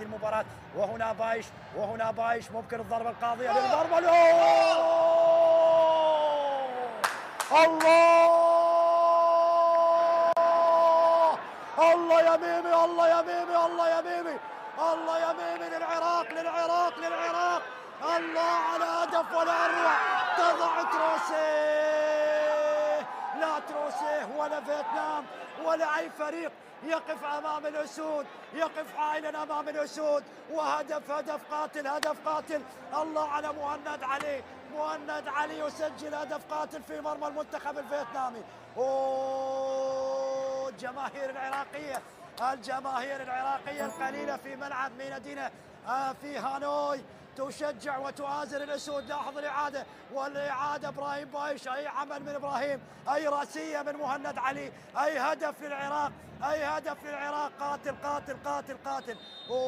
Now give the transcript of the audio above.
المباراة. وهنا بايش ممكن الضربة القاضية للضربة. الله يا ميمي، الله يا ميمي، الله يا ميمي، الله يا ميمي، للعراق. الله على هدف ولا أروع. تضع تروسيه، لا تروسيه ولا فيتنام ولا أي فريق يقف أمام الأسود، يقف عائلا أمام الأسود. وهدف هدف قاتل. الله على مهند علي يسجل هدف قاتل في مرمى المنتخب الفيتنامي. الجماهير العراقية القليلة في ملعب مينادينا في هانوي تشجع وتؤازر الأسود. لاحظ والإعادة إبراهيم بايش، أي عمل من إبراهيم، أي رأسية من مهند علي، أي هدف للعراق، قاتل.